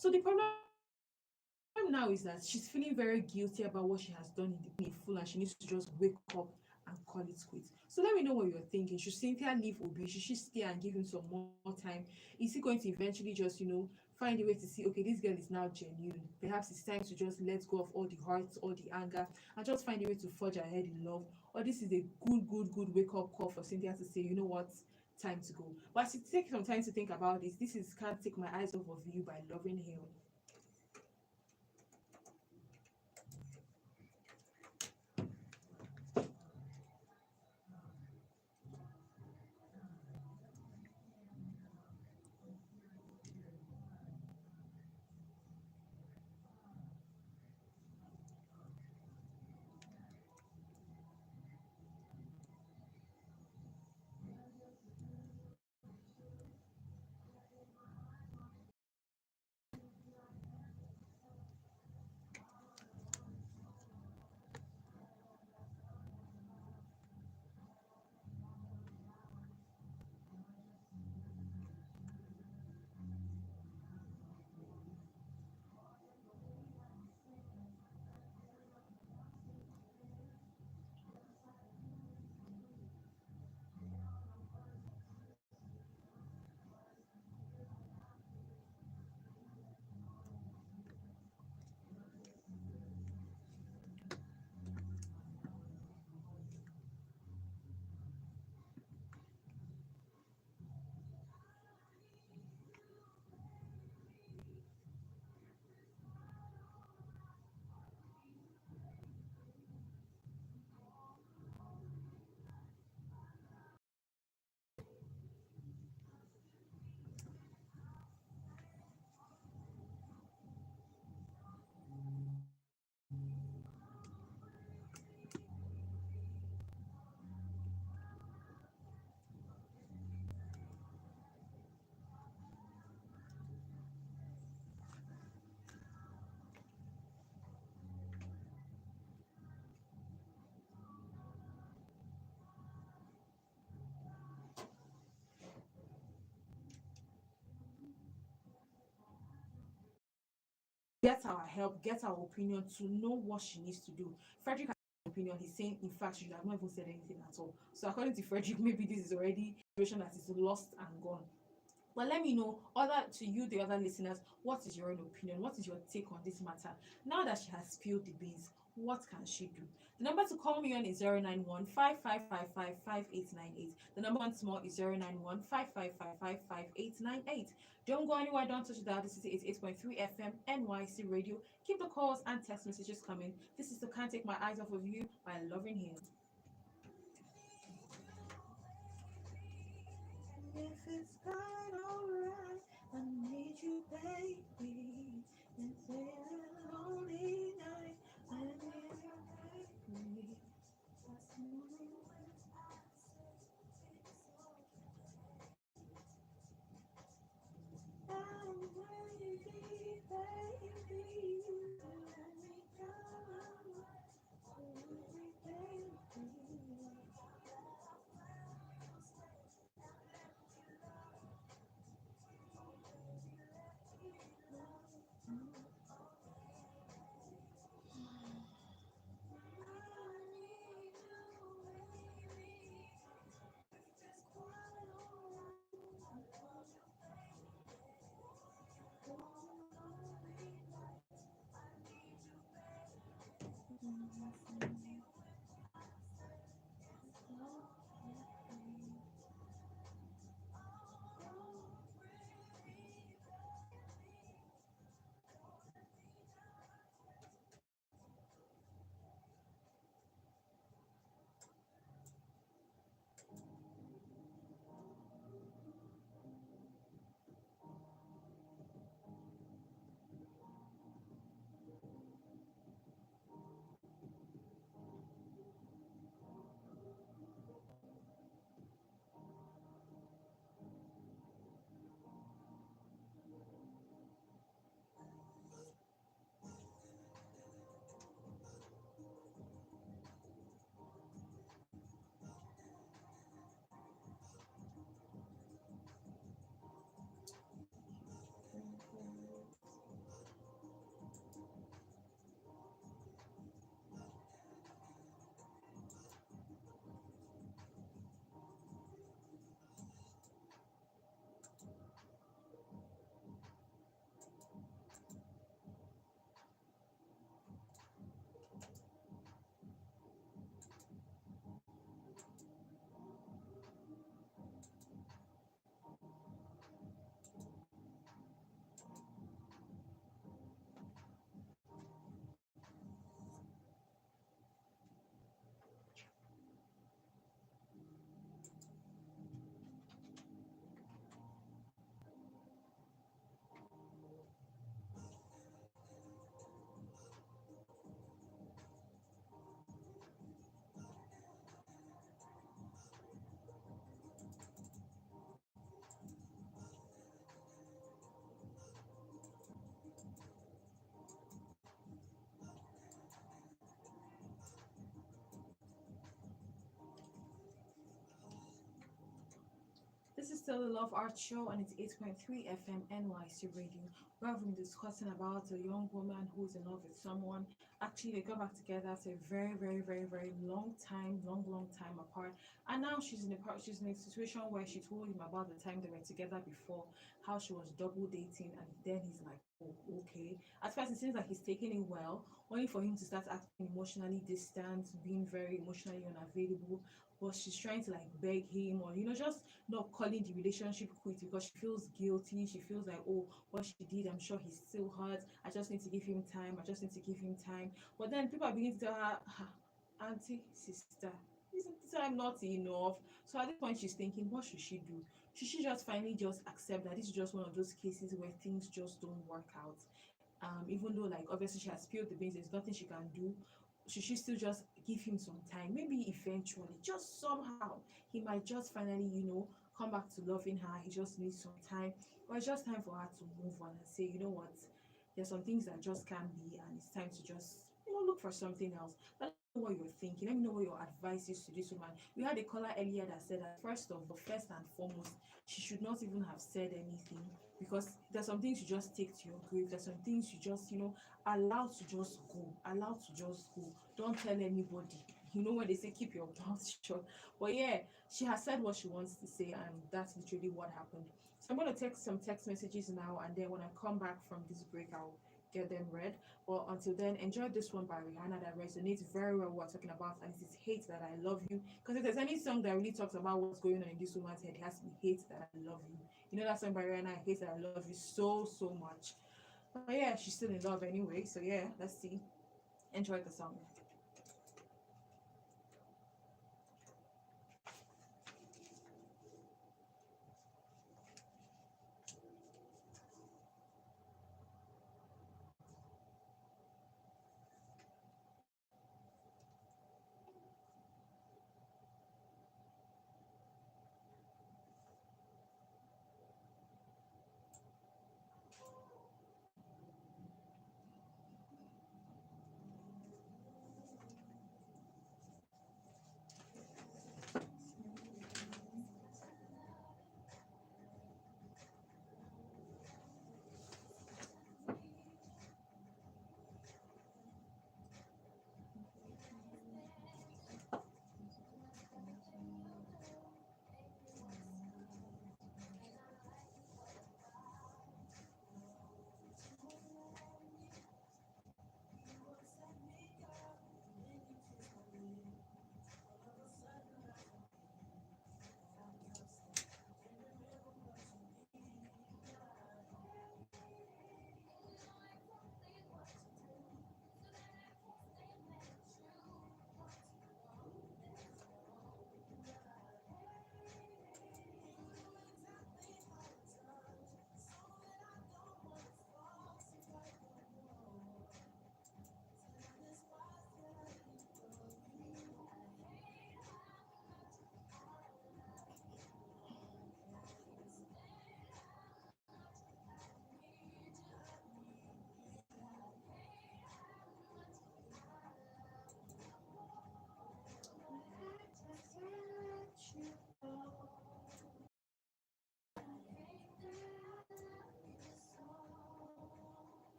So the problem now is that she's feeling very guilty about what she has done in the full, and she needs to just wake up and call it quits. So let me know what you're thinking. Should Cynthia leave Obi? Should she stay and give him some more time? Is he going to eventually just, find a way to see, okay, this girl is now genuine. Perhaps it's time to just let go of all the hurt, all the anger, and just find a way to forge ahead in love. Or this is a good wake up call for Cynthia to say, you know what, time to go. But as you take some time to think about this is Can't Take My Eyes Off of You by Loving Hill. Get our help, get our opinion to know what she needs to do. Frederick has an opinion. He's saying, in fact, she should have not even said anything at all. So according to Frederick, maybe this is already a situation that is lost and gone. But let me know, the other listeners, what is your own opinion? What is your take on this matter? Now that she has spilled the beans, what can she do? The number to call me on is 091 5555 5898. The number once more is 091 5555 5898. Don't go anywhere, don't touch that. This is 88.3 FM NYC Radio. Keep the calls and text messages coming. This is the Can't Take My Eyes Off of You by Loving Him. If it's not alright, I need you, baby. And say a lonely night, I need you, baby. I'm ready, baby. Let me come, baby. This is still the Love Art Show, and it's 8.3 FM NYC Radio. Where we've been discussing about a young woman who's in love with someone. Actually, they got back together after a very long time, long time apart. And now she's in a situation where she told him about the time they were together before, how she was double dating, and then he's like, oh, okay. At first, it seems like he's taking it well, only for him to start acting emotionally distant, being very emotionally unavailable. But she's trying to like beg him, or just not calling the relationship quit because she feels guilty. She feels like, oh, what she did, I'm sure he's still hurt. I just need to give him time. I just need to give him time. But then people are beginning to tell her, "Ah, auntie, sister, isn't time not enough?" So at this point, she's thinking, what should she do? Should she just finally just accept that this is just one of those cases where things just don't work out? Even though like obviously she has spilled the beans, there's nothing she can do. Should she still just give him some time? Maybe eventually, just somehow, he might just finally, come back to loving her. He just needs some time. Or it's just time for her to move on and say, you know what, there's some things that just can't be, and it's time to just, look for something else. But let me know what you're thinking. Let me know what your advice is to this woman. We had a caller earlier that said that first and foremost, she should not even have said anything, because there's some things you just take to your grave. There's some things you just, allow to just go. Allow to just go. Don't tell anybody. You know when they say keep your mouth shut. But yeah, she has said what she wants to say, and that's literally what happened. So I'm gonna text some text messages now, and then when I come back from this break, I'll get them read. But until then, enjoy this one by Rihanna that resonates very well what we're talking about, and it is Hate That I Love You. Because if there's any song that really talks about what's going on in this woman's head, it has to be Hate That I Love You. You know that song by Rihanna, Hate That I Love You so much. But yeah, she's still in love anyway. So yeah, let's see. Enjoy the song.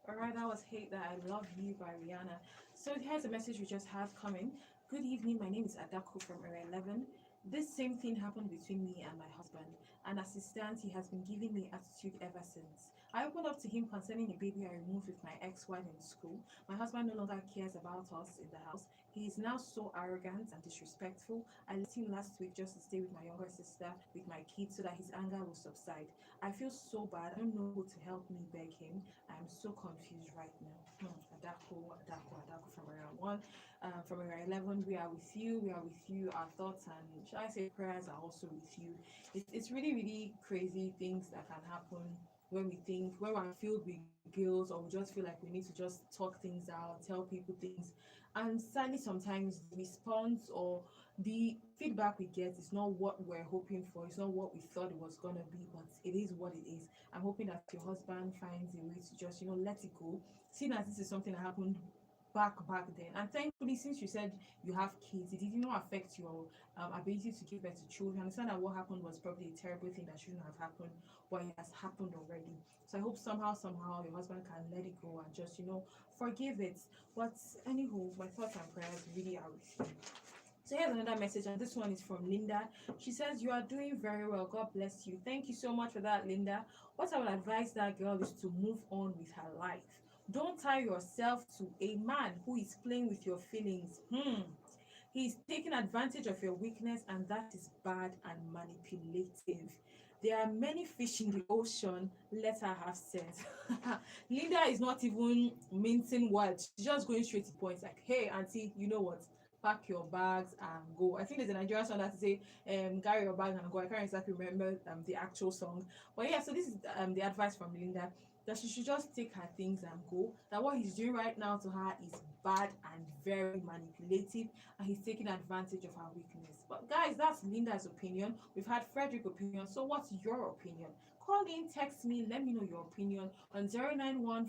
All right, that was Hate That I Love You by Rihanna. So here's a message we just have coming. Good evening, my name is Adako from Area 11. This same thing happened between me and my husband, and as it stands, he has been giving me attitude ever since. I opened up to him concerning a baby I removed with my ex-wife in school. My husband no longer cares about us in the house. He is now so arrogant and disrespectful. I left him last week just to stay with my younger sister with my kids so that his anger will subside. I feel so bad. I don't know who to help me beg him. I'm so confused right now. Adako from area 1. From area 11, we are with you. We are with you. Our thoughts and, should I say, prayers are also with you. It's really crazy things that can happen when we're filled with guilt, or we just feel like we need to just talk things out, tell people things. And sadly, sometimes the response or the feedback we get is not what we're hoping for. It's not what we thought it was gonna be, but it is what it is. I'm hoping that your husband finds a way to just, let it go. Seeing as this is something that happened back then, and thankfully, since you said you have kids, it did not affect your ability to give birth to children. I understand that what happened was probably a terrible thing that shouldn't have happened, but it has happened already. So I hope somehow your husband can let it go and just forgive it. But anywho, my thoughts and prayers really are with you. So here's another message, and this one is from Linda. She says, "You are doing very well. God bless you." Thank you so much for that, Linda. What I would advise that girl is to move on with her life. Don't tie yourself to a man who is playing with your feelings. He's taking advantage of your weakness, and that is bad and manipulative. There are many fish in the ocean. Let her have sense. Linda is not even mincing words. She's just going straight to points. Like, hey, auntie, you know what? Pack your bags and go. I think there's a Nigerian song that say, carry your bags and go. I can't exactly remember the actual song. But yeah, so this is the advice from Linda, that she should just take her things and go. That what he's doing right now to her is bad and very manipulative, and he's taking advantage of her weakness. But guys, that's Linda's opinion. We've had Frederick's opinion. So what's your opinion? Call in, text me, let me know your opinion on 091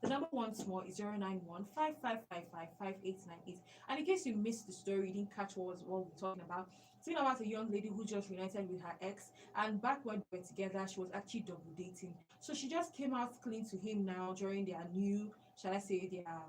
The number once more is 091 And in case you missed the story, you didn't catch what we're talking about, it's been about a young lady who just reunited with her ex, and back when they were together, she was actually double dating. So she just came out clean to him now during their new, shall I say, their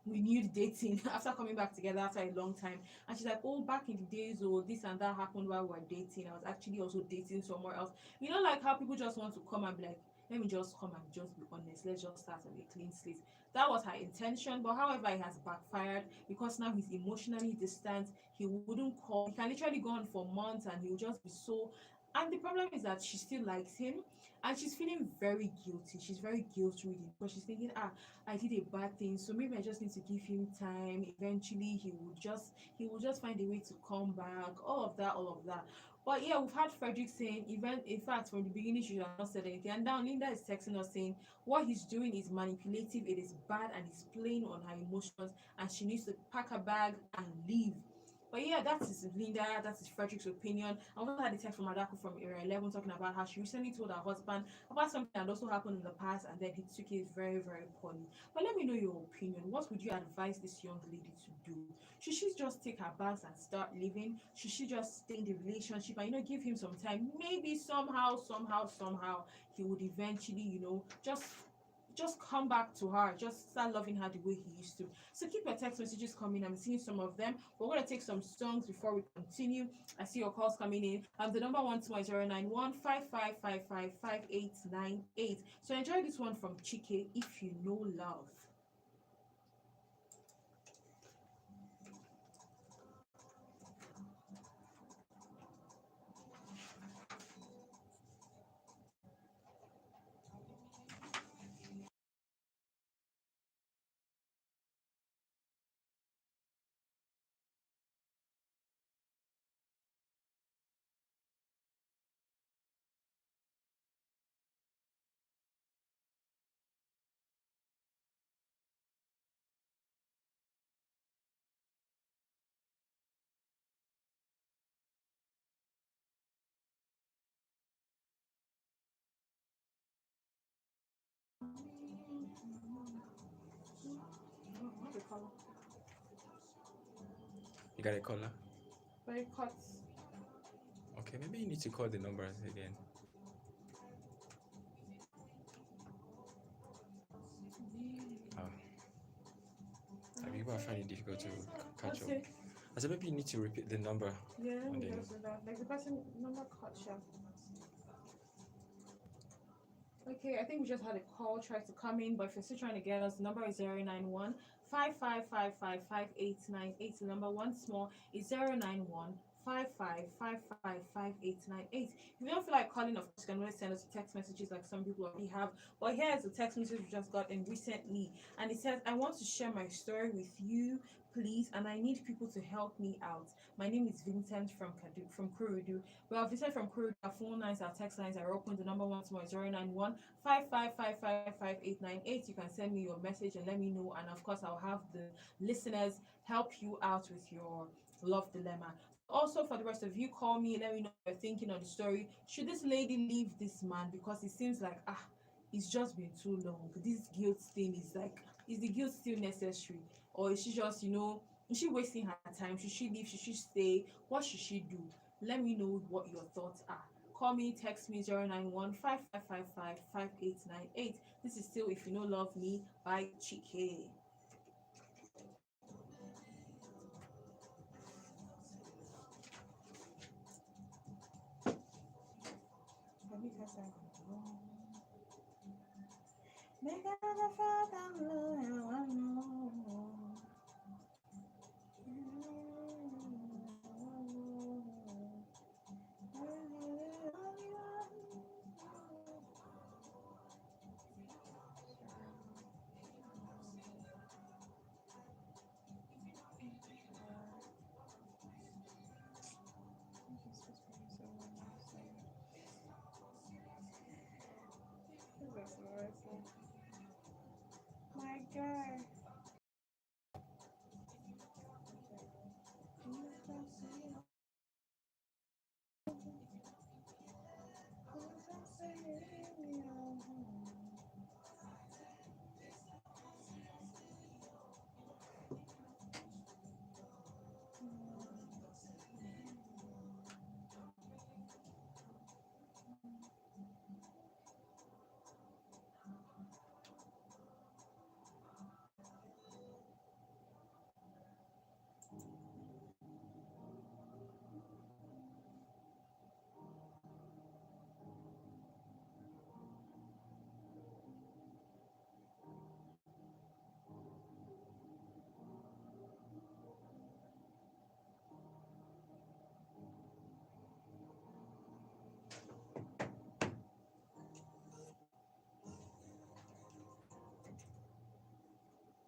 renewed dating after coming back together after a long time. And she's like, oh, back in the days, oh, this and that happened while we were dating. I was actually also dating somewhere else. Like how people just want to come and be like, let me just come and just be honest, let's just start on a clean slate. That was her intention, but however, it has backfired because now he's emotionally distant. He wouldn't call. He can literally go on for months and he'll just be so. And the problem is that she still likes him, and she's feeling very guilty. She's very guilt ridden because she's thinking, I did a bad thing, so maybe I just need to give him time. Eventually, he will just find a way to come back. All of that. But yeah, we've had Frederick saying, even in fact, from the beginning, she should have not said anything. And now Linda is texting us saying what he's doing is manipulative, it is bad, and he's playing on her emotions, and she needs to pack her bag and leave. But yeah, that is Linda, that is Frederick's opinion. I also had a text from Adako from Area 11 talking about how she recently told her husband about something that also happened in the past, and then he took it very, very poorly. But let me know your opinion. What would you advise this young lady to do? Should she just take her bags and start living? Should she just stay in the relationship and give him some time? Maybe somehow he would eventually, just come back to her, just start loving her the way he used to. So keep your text messages coming. I'm seeing some of them. We're going to take some songs before we continue. I see your calls coming in. The number once more is 091 So enjoy this one from Chike, If You Know Love. You got a caller? Very cut. Okay, maybe you need to call the numbers again. Oh. People are finding it difficult to catch up. I said maybe you need to repeat the number. Yeah, let me just do that. Like the person number cut short. Okay, I think we just had a call try to come in, but if you're still trying to get us, the number is 091 The number once more is 091 55555898. If you don't feel like calling, of course, you can always send us text messages like some people already have. But here's a text message we just got in recently, and it says, "I want to share my story with you, please, and I need people to help me out. My name is Vincent from Kurudu. We are Vincent from Kurudu. Our phone lines, our text lines are open. The number once more is 091 55555898. You can send me your message and let me know, and of course, I'll have the listeners help you out with your love dilemma. Also, for the rest of you, call me, let me know what you're thinking on the story. Should this lady leave this man because it seems like it's just been too long? This guilt thing is like, is the guilt still necessary, or is she just, is she wasting her time? Should she leave? Should she stay? What should she do? Let me know what your thoughts are. Call me, text me 091 55555898. This is still If You Know Love Me by Chike. My God.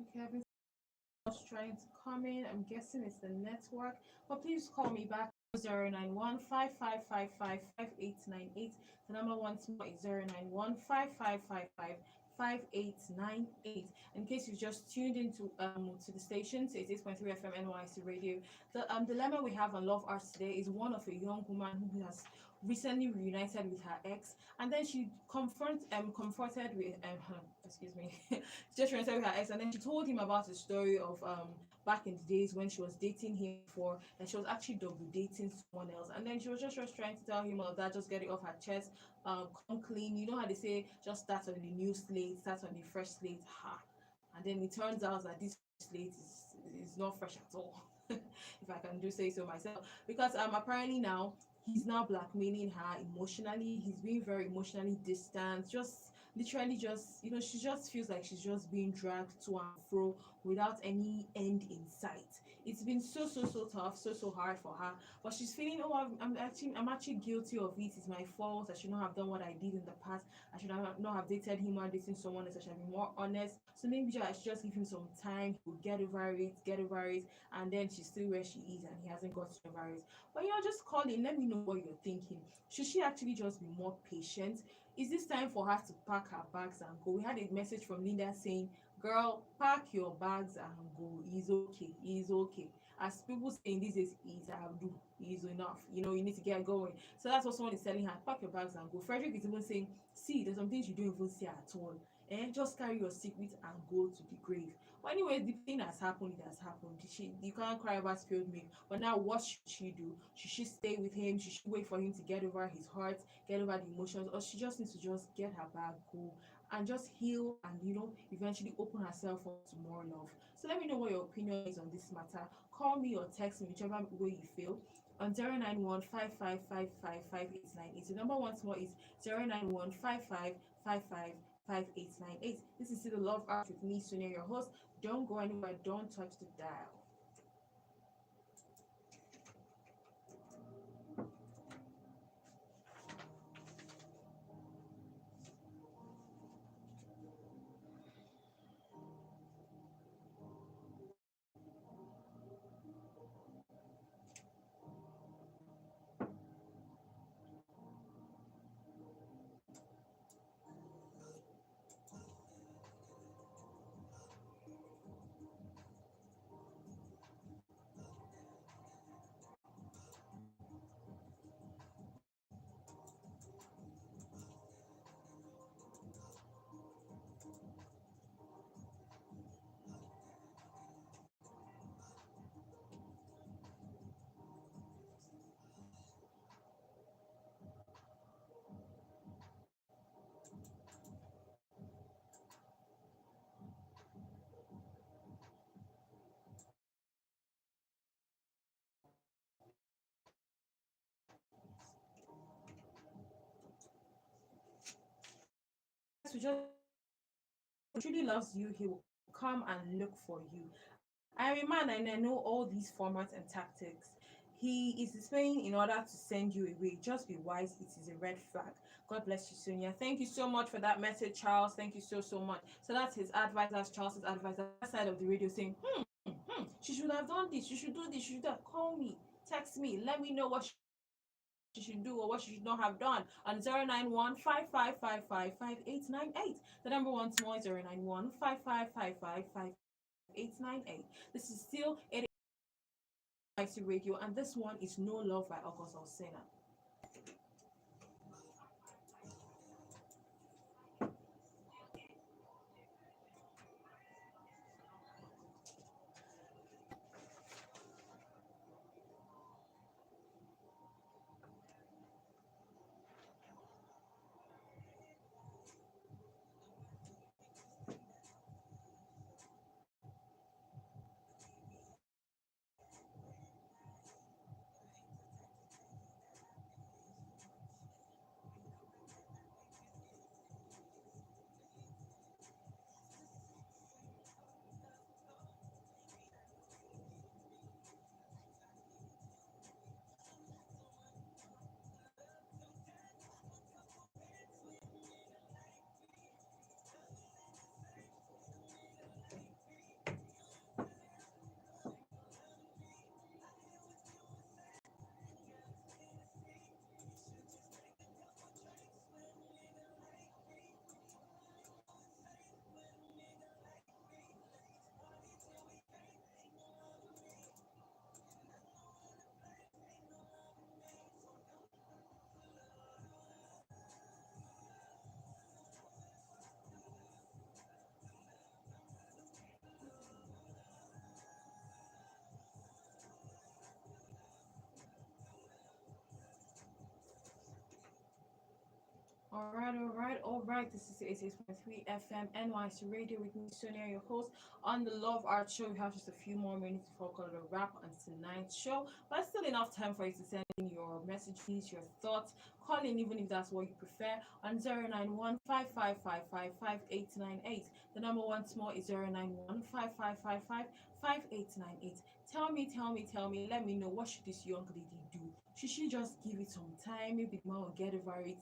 Okay, I've been trying to come in. I'm guessing it's the network, but please call me back. 091 55555898. The number once more is 091 55555898. In case you just tuned into to the station, so it's 8.3 FM NYC Radio. The dilemma we have on Love Arts today is one of a young woman who has recently reunited with her ex, and then she comforted with excuse me, just reunited with her ex, and then she told him about the story of back in the days when she was dating him before, and she was actually double dating someone else, and then she was just trying to tell him all of that, just get it off her chest, come clean. You know how they say, just start on the new slate, start on the fresh slate, and then it turns out that this slate is not fresh at all. If I can do say so myself, because apparently now he's now blackmailing her emotionally. He's being very emotionally distant, just literally just, she just feels like she's just being dragged to and fro without any end in sight. It's been so tough, so hard for her, but she's feeling, oh, I'm actually guilty of it. It's my fault. I should not have done what I did in the past. I should not have dated him or dating someone else. I should have been more honest. So maybe I should just give him some time. He'll get over it, and then she's still where she is and he hasn't got over it. But just call in, let me know what you're thinking. Should she actually just be more patient? Is this time for her to pack her bags and go? We had a message from Linda saying, "Girl, pack your bags and go. It's okay. It's okay." As people saying these days, is do is enough. You need to get going. So that's what someone is telling her. Pack your bags and go. Frederick is even saying, "See, there's some things you don't even see at all. And just carry your secret and go to the grave." But anyway, the thing has happened. It has happened. You can't cry about spilled milk. But now, what should she do? Should she stay with him? Should she wait for him to get over his heart, get over the emotions, or she just needs to just get her bag, go, and just heal, and eventually open herself up to more love? So let me know what your opinion is on this matter. Call me or text me, whichever way you feel, on 091 55555898. The number once more is 091 55555898. This is still the Love Art with me, Sonia, your host. Don't go anywhere. Don't touch the dial. to just truly loves you, he will come and look for you. I am a man and I know all these formats and tactics. He is displaying in order to send you away. Just be wise, it is a red flag. God bless you, Sonia. Thank you so much for that message, Charles. Thank you so much. So that's his advice, that's Charles's advice. That side of the radio saying, she should have done this, she should do this, she should have call me, text me, let me know what she should do or what she should not have done on 091-5555-5898. The number once more is 091-5555-5898. This is still IC Radio, and this one is No Love by August Alsina. All right. This is 86.3 FM NYC Radio with me, Sonia, your host on the Love Art Show. We have just a few more minutes before we call it a wrap on tonight's show, but still enough time for you to send in your messages, your thoughts. Call in, even if that's what you prefer, on 091-5555-5898. The number once more is 091-5555-5898. Tell me, let me know, what should this young lady do? Should she just give it some time? Maybe the man will get over it.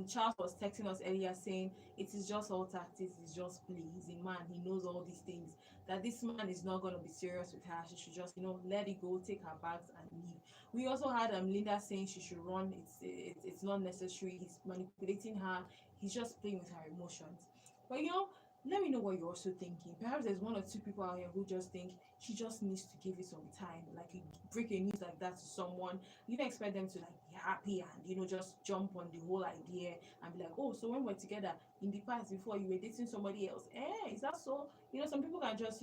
Charles was texting us earlier saying it is just all tactics, it's just play. He's a man, he knows all these things. That this man is not gonna be serious with her. She should just, let it go, take her bags and leave. We also had Linda saying she should run. It's not necessary. He's manipulating her. He's just playing with her emotions. But let me know what you're also thinking. Perhaps there's one or two people out here who just think she just needs to give it some time. Like you break a news like that to someone, you don't expect them to like be happy and just jump on the whole idea and be like, oh, so when we're together in the past before you were dating somebody else, is that so? Some people can just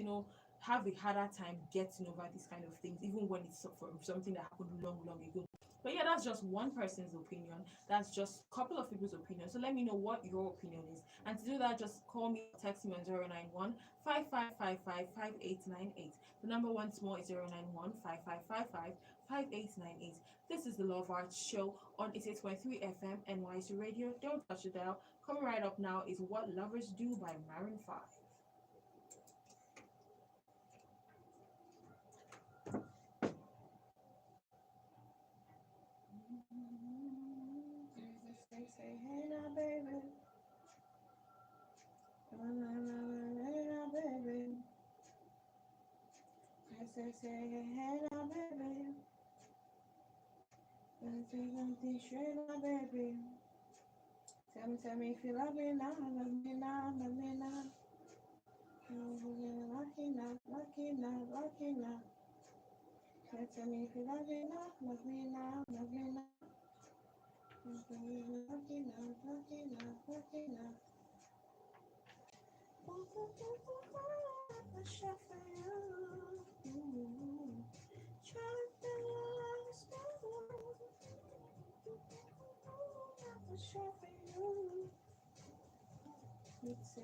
have a harder time getting over these kind of things, even when it's from something that happened long ago. But yeah, that's just one person's opinion. That's just a couple of people's opinion. So let me know what your opinion is. And to do that, just call me or text me on 091-5555-5898. The number once more is 091-5555-5898. This is the Love Arts Show on 88.3 FM NYC Radio. Don't touch the dial. Coming right up now is What Lovers Do by Maroon 5. Say, hey now, baby. Hey now, baby. Say, hey now, baby. Say something straight now, baby. Tell me if you love me now, love me now, love me now. Lucky now, lucky now, lucky now. Tell me if you love me now, love me now, love me now. Lucky now, lucky now, lucky now. I shall for you. Try to understand. I shall for you. Let's see.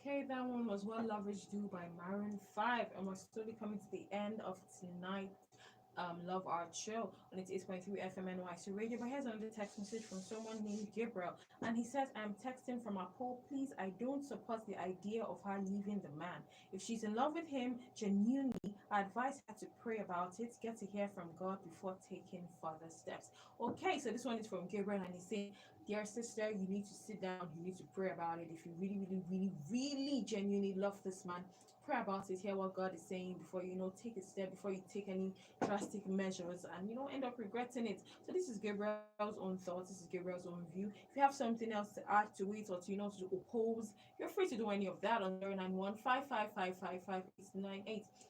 Okay, that one was What Lovers Do by Maroon 5, and we're slowly coming to the end of tonight. Love Art Show on its 8.3 FM NYC radio. But here's another text message from someone named Gabriel, and he says, I'm texting from Apple. Please, I don't support the idea of her leaving the man. If she's in love with him genuinely, I advise her to pray about it, get to hear from God before taking further steps. Okay, so this one is from Gabriel, and he's saying, dear sister, you need to sit down, you need to pray about it. If you really, really, really, really genuinely love this man, pray about it, hear what God is saying before take a step, before you take any drastic measures and end up regretting it. So this is Gabriel's own thoughts, this is Gabriel's own view. If you have something else to add to it, or to oppose, you're free to do any of that on 091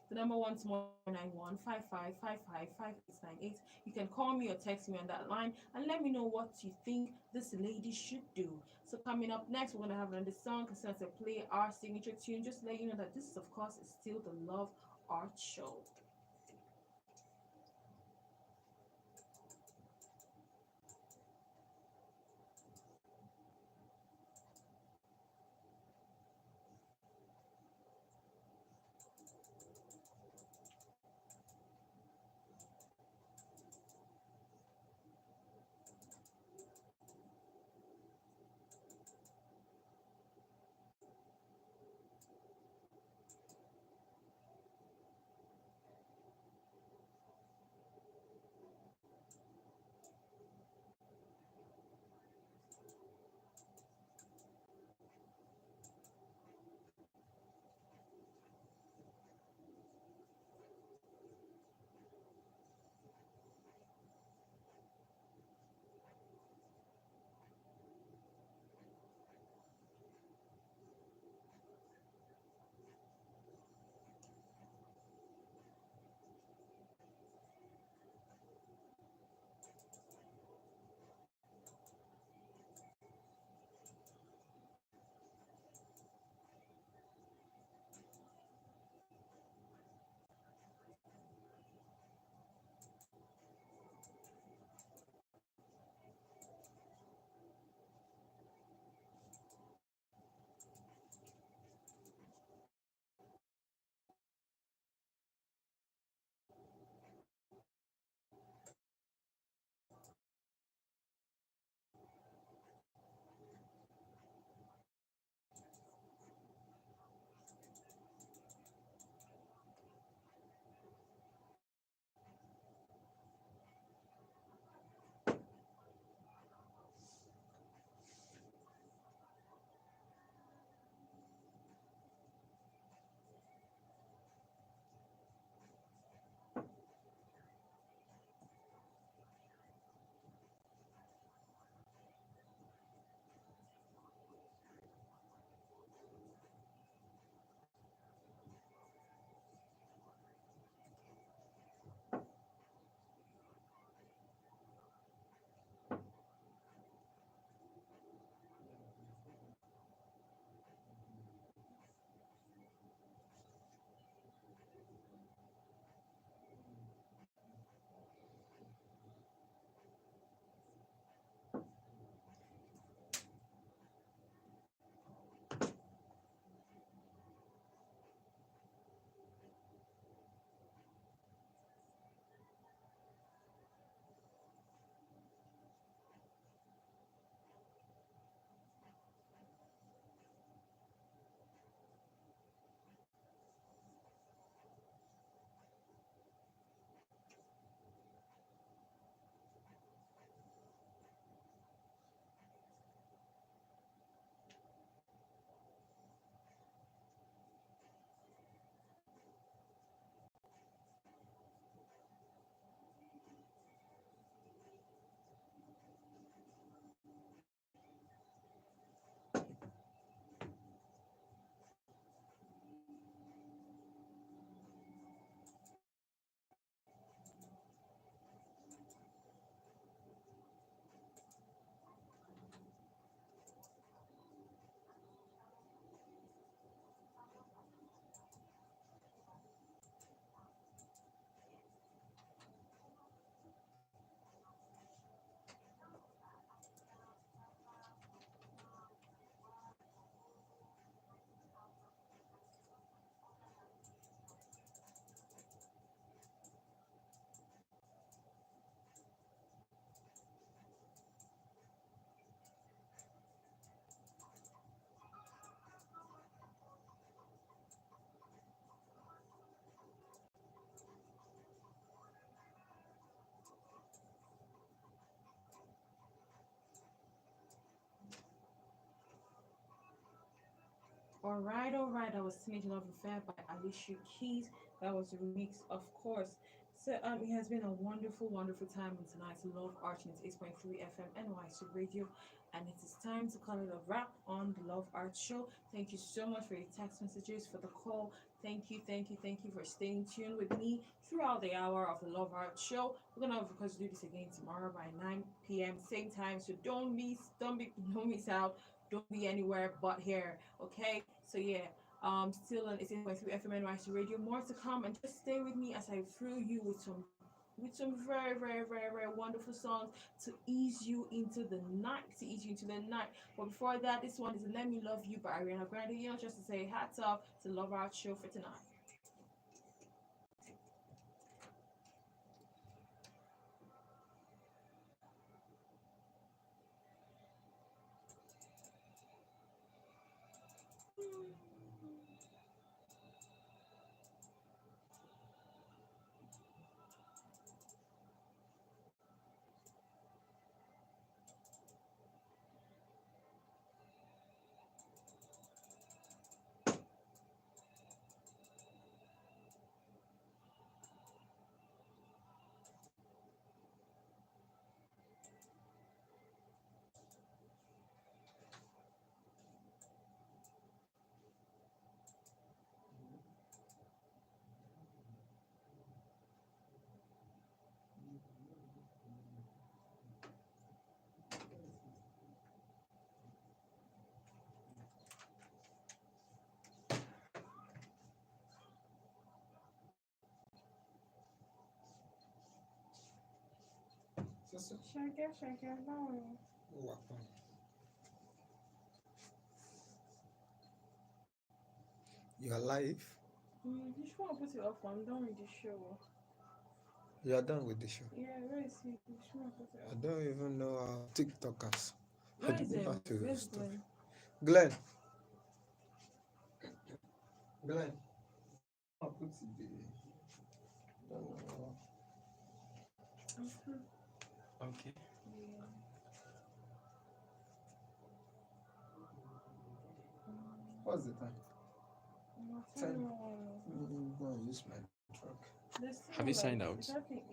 The number once more, 091 You can call me or text me on that line and let me know what you think this lady should do. So coming up next, we're gonna have another song considered to play our signature tune. Just to let you know that this, of course, is still the Love Art Show. All right. That was Teenage Love Affair by Alicia Keys. That was a remix, of course. So it has been a wonderful, wonderful time in tonight's Love Art 8.3 FM NYC Radio, and it is time to call it a wrap on the Love Art Show. Thank you so much for your text messages, for the call. Thank you for staying tuned with me throughout the hour of the Love Art Show. We're gonna, of course, do this again tomorrow by 9 p.m. same time. So don't miss out. Don't be anywhere but here. Okay. So yeah. Still on 18.3 FM NYC Radio. More to come, and just stay with me as I thrill you with some very wonderful songs to ease you into the night. But before that, this one is "Let Me Love You" by Ariana Grande. You know, just to say hats off to Love Art Show for tonight. Shake it, no. You are live. You just want to put it off. I'm done with the show. You are done with the show. Yeah, where is he? You just want to put it I off. don't even know how TikTokers. I Where don't is know him? how to Where's stop. Glenn? Glenn. Glenn. I'll put the. Mhm. Okay. Yeah. What's the time? Not 10. long. Go and use my truck. There's Have you still signed like, out? it's happening